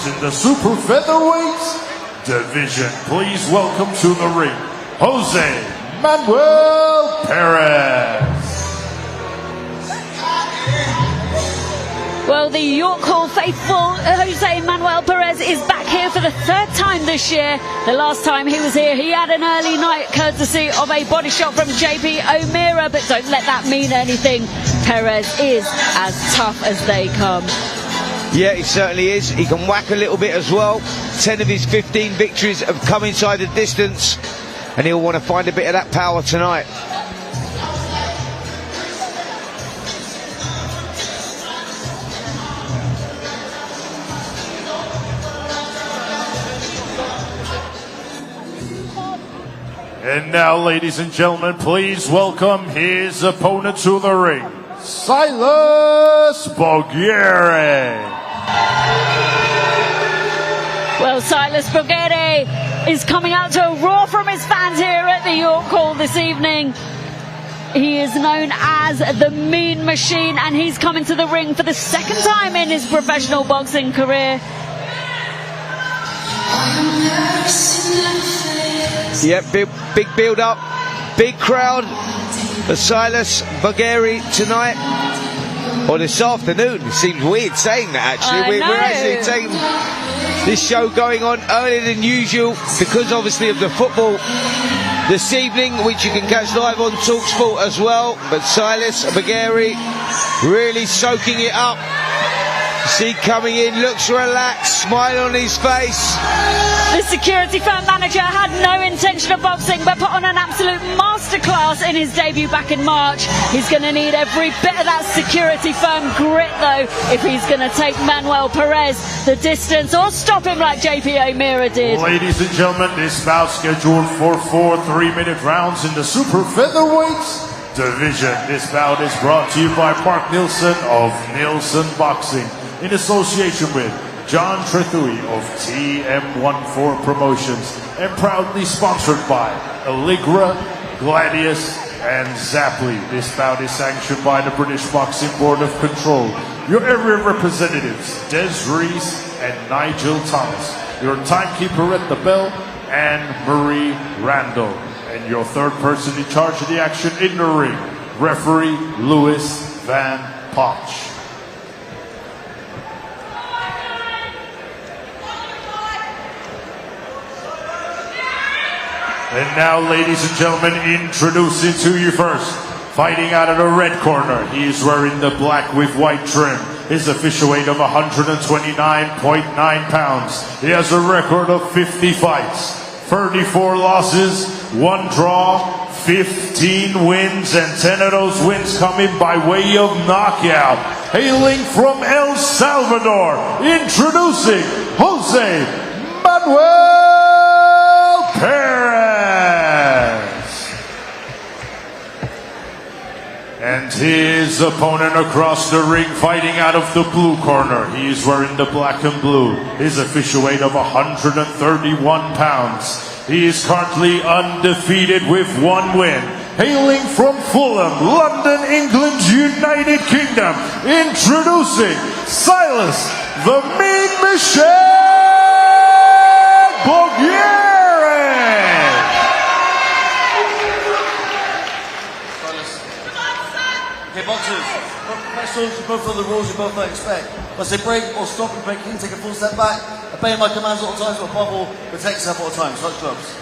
rounds in the super featherweight division. Please welcome to the ring, Jose Manuel Perez. Well, the York Hall faithful Jose Manuel Perez is back here for the third time this year. The last time he was here, he had an early night courtesy of a body shot from JP O'Meara, but don't let that mean anything. Perez is as tough as they come. Yeah, he certainly is. He can whack a little bit as well. 10 of his 15 victories have come inside the distance, and he'll want to find a bit of that power tonight. And now, ladies and gentlemen, please welcome his opponent to the ring, Silas Bogyere. Well, Silas Bogyere is coming out to a roar from his fans here at the York Hall this evening. He is known as the Mean Machine, and he's coming to the ring for the second time in his professional boxing career. Yep, big build up, big crowd for Silas Bogyere tonight, or this afternoon. It seems weird saying that, actually. We're actually taking this show going on earlier than usual because obviously of the football this evening, which you can catch live on TalkSport as well. But Silas Bogyere really soaking it up. See, coming in, looks relaxed, smile on his face. The security firm manager had no intention of boxing, but put on an absolute masterclass in his debut back in March. He's going to need every bit of that security firm grit, though, if he's going to take Manuel Perez the distance or stop him like JP O'Meara did. Ladies and gentlemen, this bout scheduled for 4 3-minute rounds in the super featherweight division. This bout is brought to you by Mark Nielsen of Nielsen Boxing, in association with John Trethui of TM14 Promotions, and proudly sponsored by Allegra, Gladius, and Zapply. This bout is sanctioned by the British Boxing Board of Control. Your area representatives, Des Rees and Nigel Thomas. Your timekeeper at the bell, Anne-Marie Randall. And your third person in charge of the action in the ring, referee Louis Van Potch. And now, ladies and gentlemen, introducing to you first, fighting out of the red corner. He is wearing the black with white trim. His official weight of 129.9 pounds. He has a record of 50 fights, 34 losses, 1 draw, 15 wins, and 10 of those wins coming by way of knockout. Hailing from El Salvador, introducing Jose Manuel Perez. And his opponent across the ring, fighting out of the blue corner. He is wearing the black and blue. His official weight of 131 pounds. He is currently undefeated with 1 win. Hailing from Fulham, London, England, United Kingdom, introducing Silas the Mean Machine Bogyere. Okay, boxers, professionals, you both know the rules, you both know what to expect. When I say break or stop and break in, take a full step back, obey my commands at all times, but above all, protect yourself at all times. Touch gloves.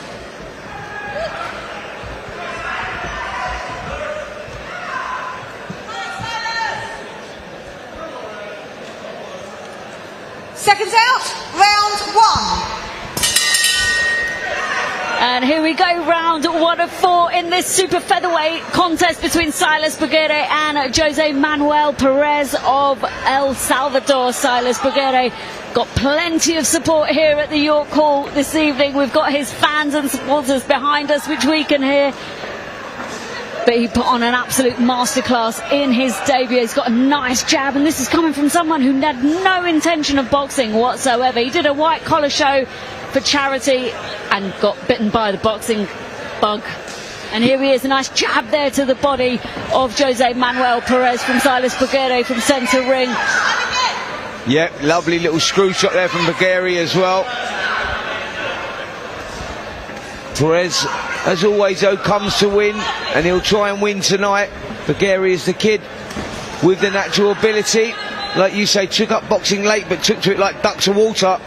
Seconds out, round 1. And here we go, round 1 of 4 in this super featherweight contest between Silas Bogyere and Jose Manuel Perez of El Salvador. Silas Bogyere got plenty of support here at the York Hall this evening. We've got his fans and supporters behind us, which we can hear. But he put on an absolute masterclass in his debut. He's got a nice jab, and this is coming from someone who had no intention of boxing whatsoever. He did a white collar show for charity and got bitten by the boxing bug. And here he is, a nice jab there to the body of Jose Manuel Perez from Silas Bogyere from centre ring. Yep, lovely little screw shot there from Bogyere as well. Perez, as always though, comes to win, and he'll try and win tonight. Bogyere is the kid with the natural ability. Like you say, took up boxing late, but took to it like duck to water.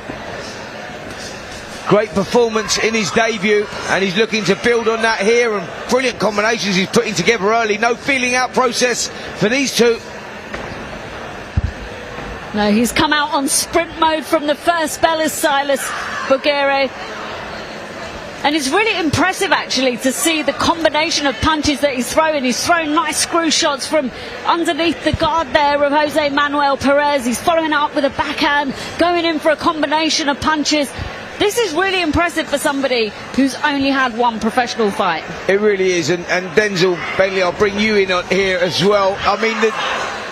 Great performance in his debut, and he's looking to build on that here, and brilliant combinations he's putting together early. No feeling out process for these two. No, he's come out on sprint mode from the first bell as Silas Bogyere. And it's really impressive actually to see the combination of punches that he's throwing. He's throwing nice screw shots from underneath the guard there of Jose Manuel Perez. He's following it up with a backhand, going in for a combination of punches. This is really impressive for somebody who's only had one professional fight. It really is, and Denzel Bentley, I'll bring you in on here as well. I mean,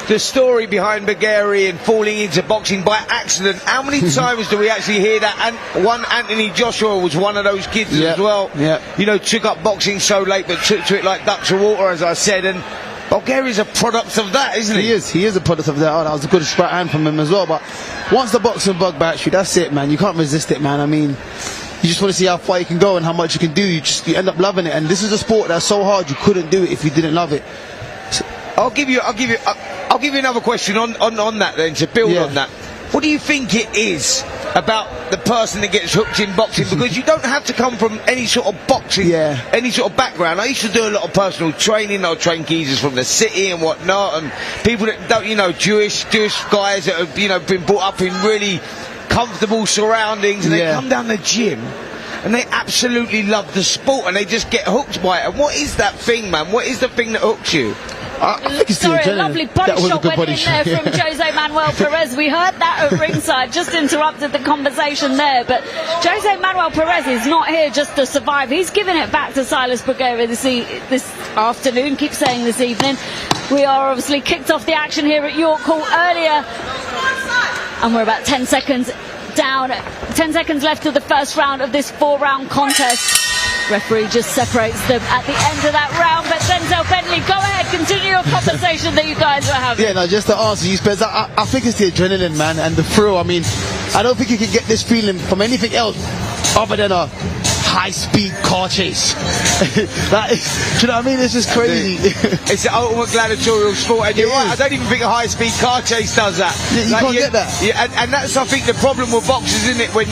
the story behind Bogyere and falling into boxing by accident, how many times do we actually hear that? And one Anthony Joshua was one of those kids as well. You know, took up boxing so late but took to it like duck to water, as I said, and Bogyere is a product of that, isn't he? He is a product of that. Oh, that was a good right hand from him as well. But once the boxing bug bites you, that's it, man. You can't resist it, man. I mean, you just want to see how far you can go and how much you can do. You end up loving it. And this is a sport that's so hard you couldn't do it if you didn't love it. I'll give you another question on that then, to build on that. What do you think it is about the person that gets hooked in boxing? Because you don't have to come from any sort of boxing, any sort of background. I used to do a lot of personal training. I'll train geezers from the city and whatnot, and people that don't, you know, Jewish guys that have, you know, been brought up in really comfortable surroundings, and they come down the gym and they absolutely love the sport and they just get hooked by it. And what is that thing, man? What is the thing that hooks you? Sorry, a lovely body shot went in there from Jose Manuel Perez. We heard that at ringside, just interrupted the conversation there. But Jose Manuel Perez is not here just to survive. He's giving it back to Silas Bogyere this afternoon. Keep saying this evening. We are obviously kicked off the action here at York Hall earlier, and we're about 10 seconds down. 10 seconds left of the first round of this 4-round contest. Referee just separates them at the end of that round. But Denzel Bentley, go ahead, continue your conversation that you guys were having. Yeah, no, just to answer you, Spence, I think it's the adrenaline, man, and the thrill. I mean, I don't think you can get this feeling from anything else other than a high-speed car chase. That is, do you know what I mean? It's just crazy. It's the ultimate gladiatorial sport, and you're right, I don't even think a high-speed car chase does that. You can't get that. Yeah, and that's, I think, the problem with boxers, isn't it? When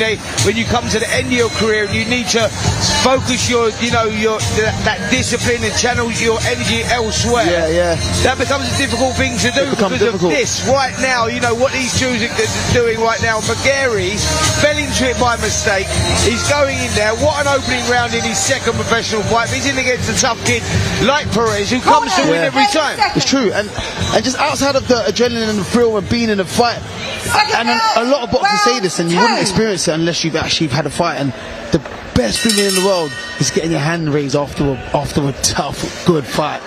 you come to the end of your career and you need to focus that discipline and channel your energy elsewhere. That becomes a difficult thing to do because of this right now. You know what these Jews are doing right now. Bogyere fell into it by mistake. He's going in there. What an opening round in his second professional fight. He's in against a tough kid like Perez, who comes to win every time. It's true, and just outside of the adrenaline and the thrill of being in a fight, and a lot of boxers say this, and you wouldn't experience it unless you've actually had a fight. And the best feeling in the world is getting your hand raised after a tough, good fight.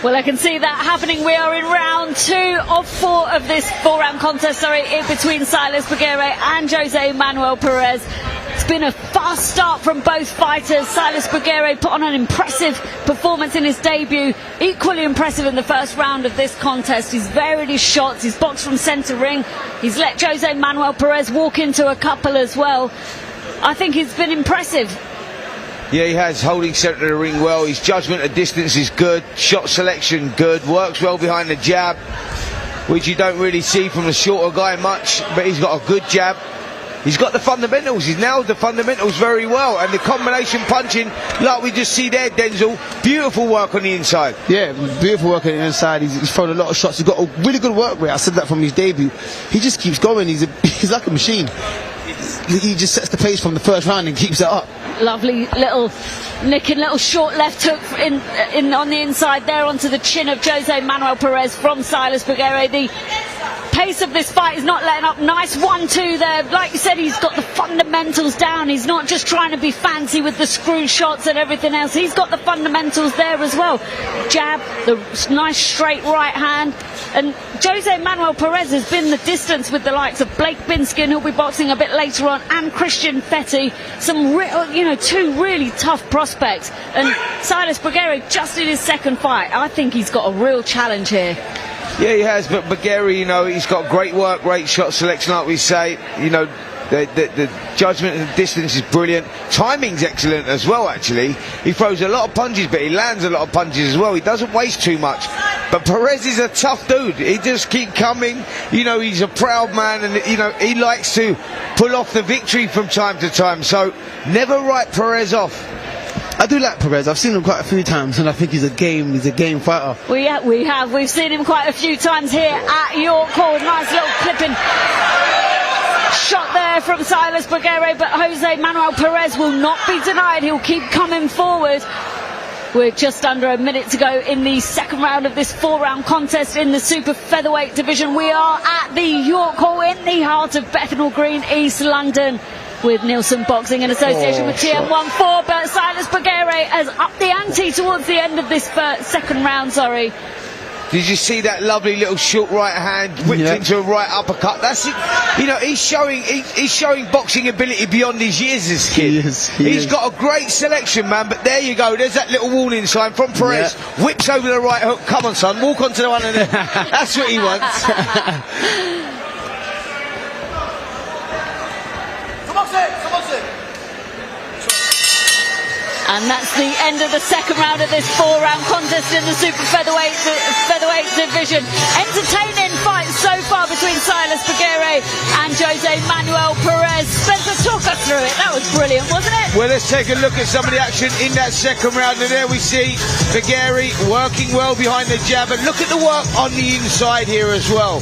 Well, I can see that happening. We are in round 2 of 4 of this 4-round contest, in between Silas Bogyere and Jose Manuel Perez. It's been a fast start from both fighters. Silas Bogyere put on an impressive performance in his debut, equally impressive in the first round of this contest. He's varied his shots, he's boxed from centre ring, he's let Jose Manuel Perez walk into a couple as well. I think he's been impressive. Yeah, he has, holding centre of the ring well. His judgment at distance is good, shot selection good, works well behind the jab, which you don't really see from the shorter guy much, but he's got a good jab. He's got the fundamentals, he's nailed the fundamentals very well, and the combination punching, like we just see there, Denzel, beautiful work on the inside. Yeah, beautiful work on the inside. He's thrown a lot of shots. He's got a really good work rate. I said that from his debut. He just keeps going. He's like a machine. He just sets the pace from the first round and keeps it up. Lovely little nicking, little short left hook in on the inside there onto the chin of Jose Manuel Perez from Silas Bogyere. The pace of this fight is not letting up. Nice 1-2 there. Like you said, he's got the fundamentals down. He's not just trying to be fancy with the screw shots and everything else. He's got the fundamentals there as well. Jab, the nice straight right hand. And Jose Manuel Perez has been the distance with the likes of Blake Binskin, who'll be boxing a bit later on, and Christian Fetti. Some two really tough prospects. And Silas Bogyere just in his second fight. I think he's got a real challenge here. Yeah, he has, but Bogyere, you know, he's got great work, great shot selection, like we say. You know, the judgment and the distance is brilliant. Timing's excellent as well, actually. He throws a lot of punches, but he lands a lot of punches as well. He doesn't waste too much. But Perez is a tough dude. He just keep coming. You know, he's a proud man, and, you know, he likes to pull off the victory from time to time. So never write Perez off. I do like Perez. I've seen him quite a few times, and I think he's a game fighter. We have. We've seen him quite a few times here at York Hall. Nice little clipping shot there from Silas Bogyere, but Jose Manuel Perez will not be denied. He'll keep coming forward. We're just under a minute to go in the second round of this 4-round contest in the super featherweight division. We are at the York Hall in the heart of Bethnal Green, East London, with Nielsen Boxing in association with TM14. But Silas Bogyere has upped the ante towards the end of this second round. Did you see that lovely little short right hand whipped into a right uppercut? That's it. You know, he's showing boxing ability beyond his years, this kid. He's got a great selection, man. But there you go. There's that little warning sign from Perez. Whips over the right hook. Come on, son. Walk onto the one and then. That's what he wants. Come on, Sid. And that's the end of the second round of this 4-round contest in the super featherweight division. Entertaining fight so far between Silas Bogyere and Jose Manuel Perez. Spencer, talk us through it. That was brilliant, wasn't it? Well, let's take a look at some of the action in that second round. And there we see Bogyere working well behind the jab. And look at the work on the inside here as well.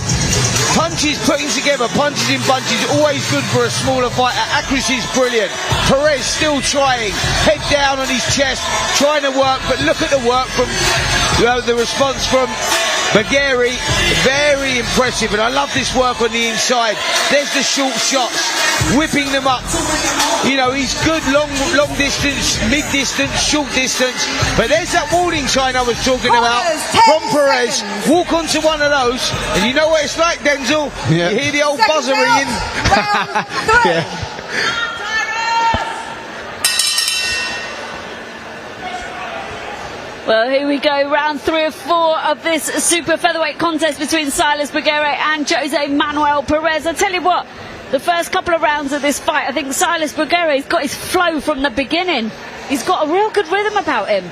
Punches putting together, punches in bunches, always good for a smaller fighter. Accuracy is brilliant. Perez still trying, head down on his chest, trying to work, but look at the work from, the response from Bogyere, very impressive, and I love this work on the inside. There's the short shots, whipping them up. You know, he's good long distance, mid distance, short distance, but there's that warning sign I was talking about from Perez. Walk onto one of those, and you know what it's like, Denzel? You hear the old buzzer ringing. Well, here we go, round 3 of 4 of this super featherweight contest between Silas Bogyere and Jose Manuel Perez. I tell you what, the first couple of rounds of this fight, I think Silas Bogyere's got his flow from the beginning. He's got a real good rhythm about him.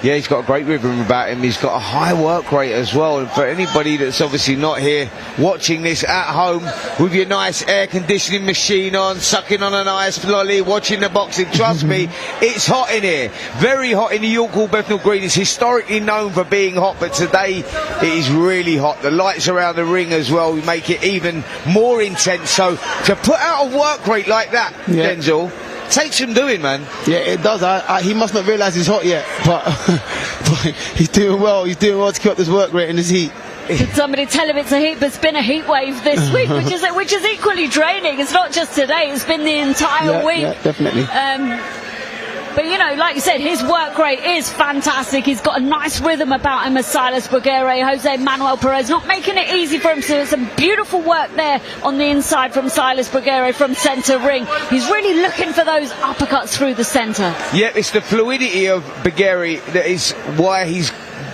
Yeah, he's got a great rhythm about him. He's got a high work rate as well. And for anybody that's obviously not here watching this at home with your nice air conditioning machine on, sucking on a nice lolly, watching the boxing, trust me, it's hot in here. Very hot in the York Hall, Bethnal Green. It's historically known for being hot, but today it is really hot. The lights around the ring as well make it even more intense. So to put out a work rate like that, Denzel, takes some doing, man. Yeah, it does. He must not realise he's hot yet, but he's doing well. He's doing well to keep up this work rate in this heat. Did somebody tell him it's been a heat wave this week, which is equally draining. It's not just today; it's been the entire week. Yeah, definitely. But you know, like you said, his work rate is fantastic. He's got a nice rhythm about him as Silas Bogyere. Jose Manuel Perez not making it easy for him. So some beautiful work there on the inside from Silas Bogyere from centre ring. He's really looking for those uppercuts through the centre. Yeah, it's the fluidity of Bogyere that is why he's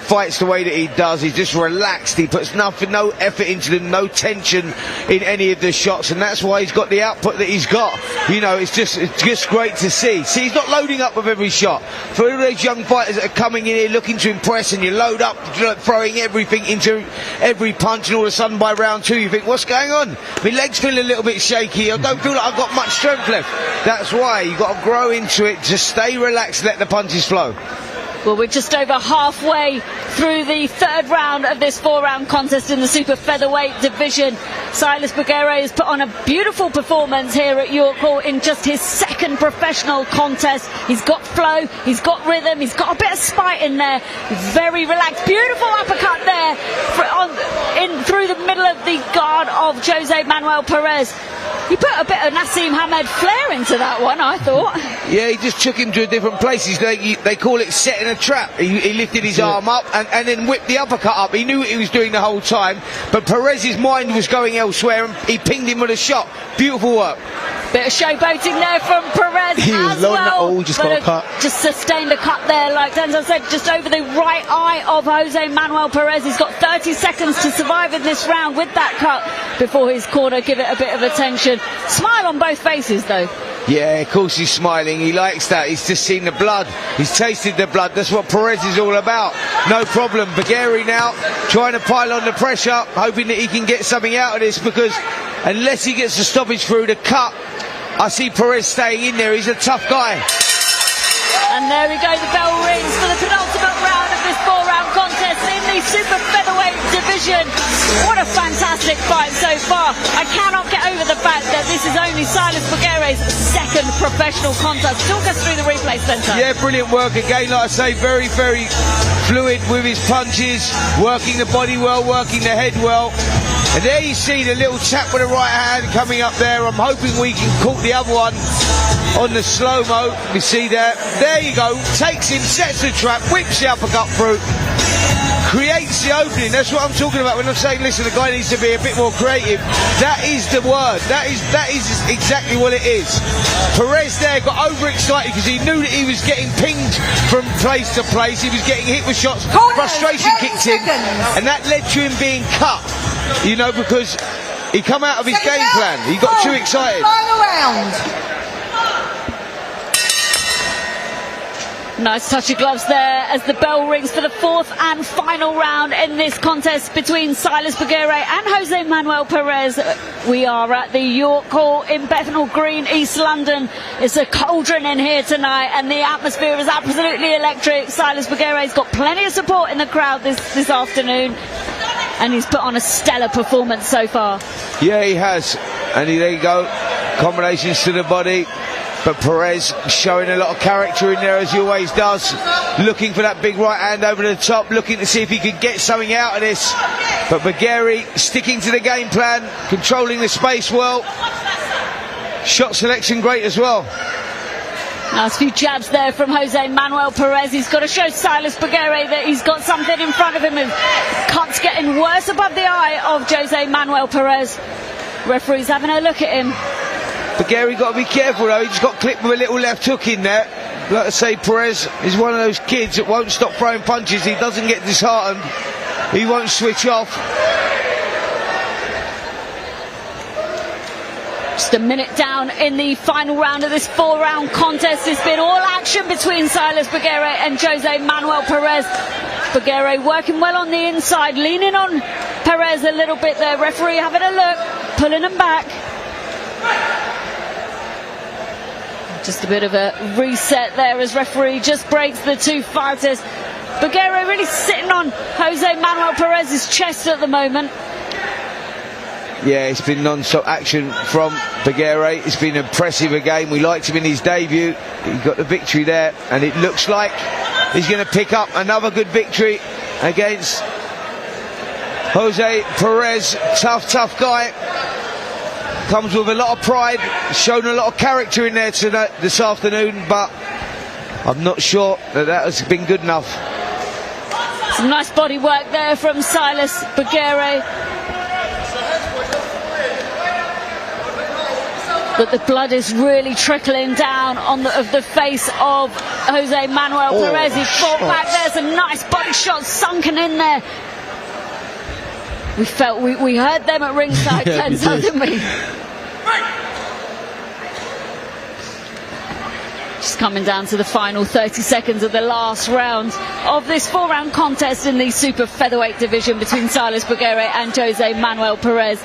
fights the way that he does. He's just relaxed. He puts no effort into them, no tension in any of the shots, and that's why he's got the output that he's got. You know, it's just great to see. See, he's not loading up with every shot. For all those young fighters that are coming in here looking to impress, and you load up, throwing everything into every punch, and all of a sudden by round 2 you think, what's going on? My legs feel a little bit shaky. I don't feel like I've got much strength left. That's why you've got to grow into it. Just stay relaxed, let the punches flow. Well, we're just over halfway through the third round of this 4-round contest in the super featherweight division. Silas Bogyere has put on a beautiful performance here at York Hall in just his second professional contest. He's got flow, he's got rhythm, he's got a bit of spite in there. Very relaxed, beautiful uppercut there through the middle of the guard of Jose Manuel Perez. He put a bit of Nassim Hamed flair into that one, I thought. Yeah, he just took him to a different place. They call it setting a trap. He lifted his arm up and then whipped the uppercut up. He knew what he was doing the whole time, but Perez's mind was going elsewhere and he pinged him with a shot. Beautiful work. Bit of showboating there from Perez He was as loading that well. all, just got a cut. Just sustained a cut there, like Denzel said, just over the right eye of Jose Manuel Perez. He's got 30 seconds to survive in this round with that cut before his corner give it a bit of attention. Smile on both faces though. Yeah, of course he's smiling. He likes that. He's just seen the blood. He's tasted the blood. That's what Perez is all about. No problem. Bogyere now trying to pile on the pressure, hoping that he can get something out of this, because unless he gets a stoppage through the cut, I see Perez staying in there. He's a tough guy. And there we go, the bell rings for the penultimate round of this 4-round contest in the super featherweight division. What a fantastic fight so far. I cannot get over the fact that this is only Silas Bogyere's second professional contest. Talk us through the replay, Spencer. Yeah, brilliant work again. Like I say, very, very fluid with his punches, working the body well, working the head well. And there you see the little tap with the right hand coming up there. I'm hoping we can caught the other one on the slow-mo. You see that? There you go. Takes him, sets the trap, whips the uppercut through, creates the opening. That's what I'm talking about when I'm saying, listen, the guy needs to be a bit more creative. That is the word. That is exactly what it is. Perez there got overexcited because he knew that he was getting pinged from place to place. He was getting hit with shots. Frustration kicked in, and that led to him being cut. You know, because he come out of his game plan. He got too excited. Final round. Nice touch of gloves there as the bell rings for the 4th and final round in this contest between Silas Bogyere and Jose Manuel Perez. We are at the York Hall in Bethnal Green, East London. It's a cauldron in here tonight and the atmosphere is absolutely electric. Silas Bogyere's got plenty of support in the crowd this afternoon, and he's put on a stellar performance so far. Yeah, he has. And there you go. Combinations to the body. But Perez showing a lot of character in there, as he always does. Looking for that big right hand over the top, looking to see if he could get something out of this. But Bogyere sticking to the game plan, controlling the space well. Shot selection great as well. Nice few jabs there from Jose Manuel Perez. He's got to show Silas Bogyere that he's got something in front of him. And cuts getting worse above the eye of Jose Manuel Perez. Referee's having a look at him. Bogyere got to be careful though. He just got clipped with a little left hook in there. Like I say, Perez is one of those kids that won't stop throwing punches. He doesn't get disheartened. He won't switch off. Just a minute down in the final round of this 4-round contest. It's been all action between Silas Bogyere and Jose Manuel Perez. Bogyere working well on the inside, leaning on Perez a little bit there. Referee having a look, pulling him back. Just a bit of a reset there as referee just breaks the two fighters. Bogyere really sitting on Jose Manuel Perez's chest at the moment. Yeah, it's been non-stop action from Bogyere. It's been impressive again. We liked him in his debut. He got the victory there, and it looks like he's going to pick up another good victory against Jose Perez. Tough guy. Comes with a lot of pride, shown a lot of character in there tonight, this afternoon, but I'm not sure that has been good enough. Some nice body work there from Silas Bogyere. But the blood is really trickling down on the face of Jose Manuel Perez. He fought back there, some nice body shots sunken in there. We heard them at ringside, Denzel, didn't we? Just coming down to the final 30 seconds of the last round of this 4-round contest in the super featherweight division between Silas Bogyere and Jose Manuel Perez.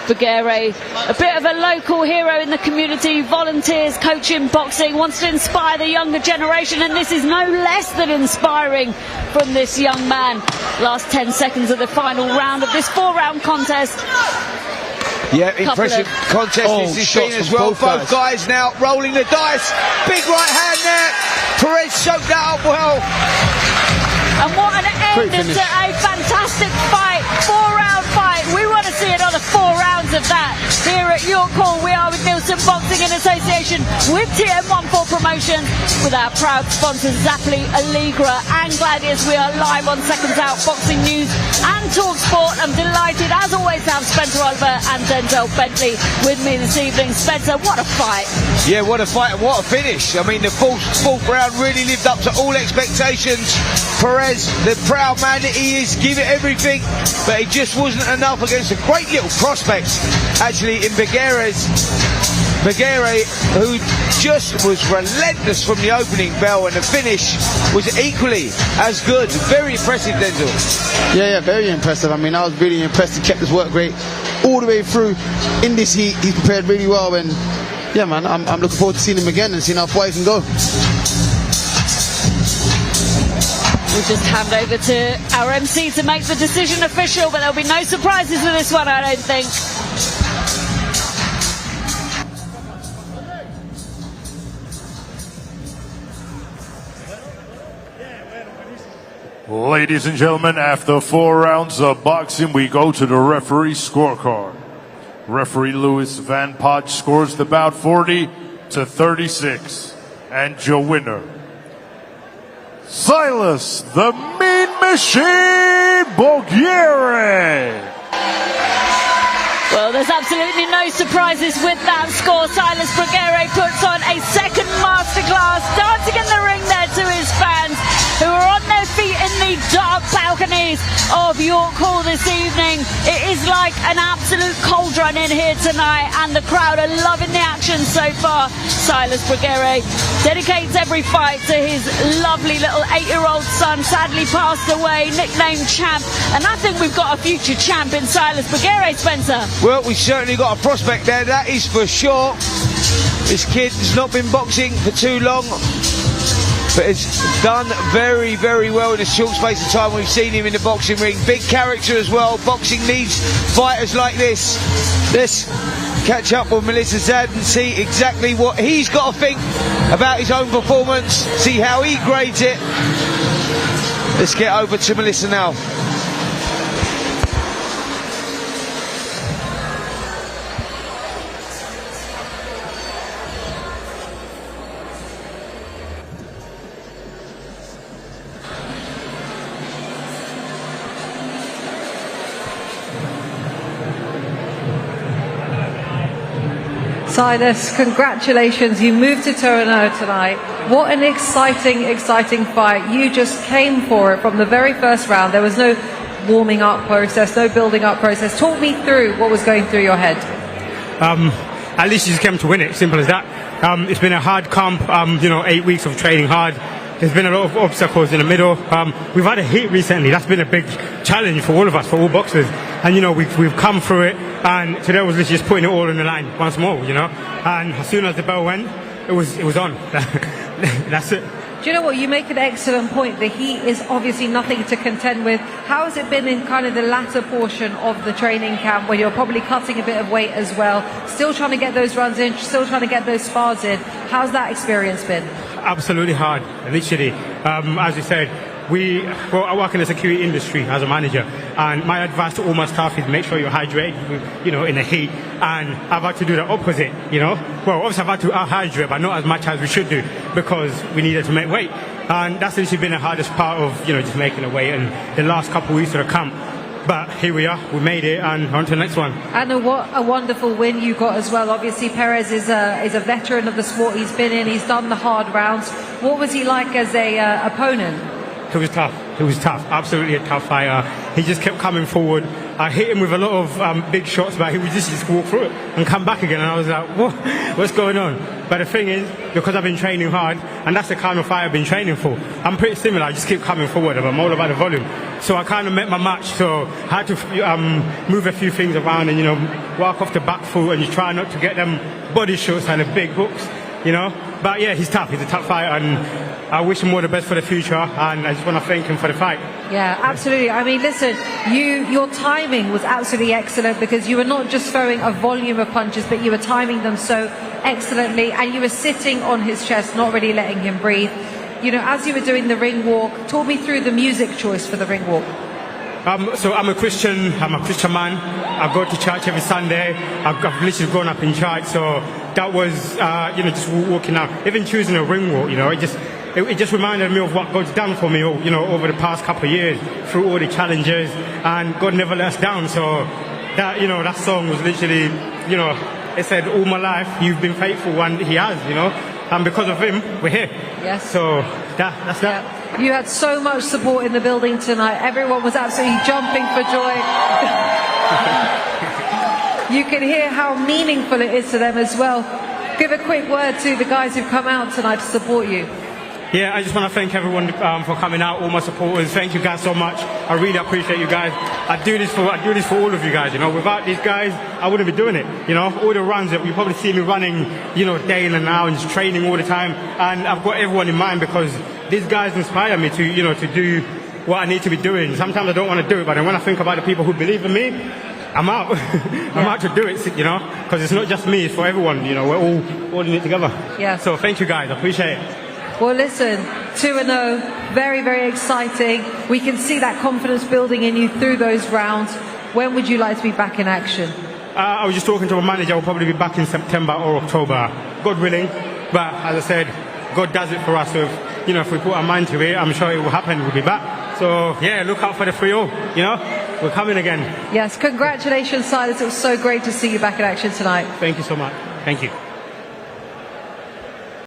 Bogyere, a bit of a local hero in the community, volunteers, coaching boxing, wants to inspire the younger generation, and this is no less than inspiring from this young man. Last 10 seconds of the final round of this 4-round contest. Yeah, impressive contest this has been as well. Both guys now rolling the dice. Big right hand there. Perez soaked that up well. And what an end to a fantastic fight. 4-round fight. We want to see another 4 rounds of that here at York Hall. We are with Nielsen Federation of Boxing in association with TM14 Promotions, with our proud sponsors Zapoli, Allegra and Gladius. We are live on Seconds Out Boxing News and Talk Sport. I'm delighted as always to have Spencer Oliver and Denzel Bentley with me this evening. Spencer, what a fight. Yeah, what a fight and what a finish. I mean, the fourth round really lived up to all expectations. Perez, the proud man that he is, give it everything, but it just wasn't enough against a great little prospect actually in Bogyere, who just was relentless from the opening bell, and the finish was equally as good. Very impressive, Denzel. Yeah, very impressive. I mean, I was really impressed. He kept his work rate all the way through. In this heat, he's prepared really well, and yeah, man, I'm looking forward to seeing him again and seeing how far he can go. We'll just hand over to our MC to make the decision official, but there'll be no surprises with this one, I don't think. Ladies and gentlemen, after 4 rounds of boxing, we go to the referee scorecard. Referee Louis Van Potch scores the bout 40-36. And your winner, Silas the Mean Machine Bogyere. Well, there's absolutely no surprises with that score. Silas Bogyere puts on a second masterclass, dancing in the ring there to his fans, who are on their feet in the dark balconies of York Hall this evening. It is like an absolute cauldron in here tonight, and the crowd are loving the action so far. Silas Bogyere dedicates every fight to his lovely little 8-year-old son, sadly passed away, nicknamed Champ, and I think we've got a future champ in Silas Bogyere, Spencer. Well, we've certainly got a prospect there, that is for sure. This kid has not been boxing for too long, but has done very, very well in a short space of time we've seen him in the boxing ring. Big character as well. Boxing needs fighters like this. Let's catch up with Melissa Zad and see exactly what he's got to think about his own performance, see how he grades it. Let's get over to Melissa now. Silas, congratulations, you moved to Toronto tonight. What an exciting fight. You just came for it from the very first round. There was no warming up process, no building up process. Talk me through what was going through your head. At least you just came to win it, simple as that. It's been a hard camp, 8 weeks of training hard. There's been a lot of obstacles in the middle. We've had a heat recently. That's been a big challenge for all of us, for all boxers. And, we've come through it. And today was literally just putting it all on the line once more, And as soon as the bell went, it was on. That's it. Do you know what? You make an excellent point. The heat is obviously nothing to contend with. How has it been in kind of the latter portion of the training camp, where you're probably cutting a bit of weight as well, still trying to get those runs in, still trying to get those spars in? How's that experience been? Absolutely hard, literally. As you said, I work in the security industry as a manager, and my advice to all my staff is make sure you're hydrated, in the heat. And I've had to do the opposite, Well, obviously I've had to hydrate, but not as much as we should do, because we needed to make weight. And that's literally been the hardest part of, just making the weight and the last couple of weeks of the camp. But here we are, we made it, and on to the next one. And what a wonderful win you got as well. Obviously, Perez is a veteran of the sport. He's been in, he's done the hard rounds. What was he like as a opponent? He was tough. He was tough. Absolutely a tough fighter. He just kept coming forward. I hit him with a lot of big shots, but he would just walk through it and come back again. And I was like, what's going on? But the thing is, because I've been training hard, and that's the kind of fight I've been training for, I'm pretty similar. I just keep coming forward. I'm all about the volume. So I kind of met my match. So I had to move a few things around and, walk off the back foot and you try not to get them body shots and the big hooks, But yeah, he's tough. He's a tough fighter, and I wish him all the best for the future, and I just want to thank him for the fight. Yeah, absolutely. I mean, listen, your timing was absolutely excellent, because you were not just throwing a volume of punches, but you were timing them so excellently, and you were sitting on his chest, not really letting him breathe. As you were doing the ring walk, talk me through the music choice for the ring walk. So I'm a Christian man. I go to church every Sunday. I've literally grown up in church, so that was, just walking out, even choosing a ring walk, it just reminded me of what God's done for me, over the past couple of years, through all the challenges, and God never let us down. So that song was literally, it said, all my life you've been faithful, and He has, and because of Him we're here. Yes. So that's that. Yeah. You had so much support in the building tonight. Everyone was absolutely jumping for joy. You can hear how meaningful it is to them as well. Give a quick word to the guys who've come out tonight to support you. Yeah, I just want to thank everyone for coming out, all my supporters. Thank you guys so much. I really appreciate you guys. I do this for all of you guys. Without these guys, I wouldn't be doing it. All the runs that you probably see me running, day in and out and just training all the time. And I've got everyone in mind because these guys inspire me to do what I need to be doing. Sometimes I don't want to do it, but then when I think about the people who believe in me, I'm out. I'm out to do it, because it's not just me, it's for everyone. We're all in it together. Yeah. So thank you guys. I appreciate it. Well, listen, 2-0, very, very exciting. We can see that confidence building in you through those rounds. When would you like to be back in action? I was just talking to my manager. I'll probably be back in September or October, God willing. But as I said, God does it for us. So if we put our mind to it, I'm sure it will happen. We'll be back. So yeah, look out for the 3-0. We're coming again. Yes, congratulations, Silas. It was so great to see you back in action tonight. Thank you so much. Thank you.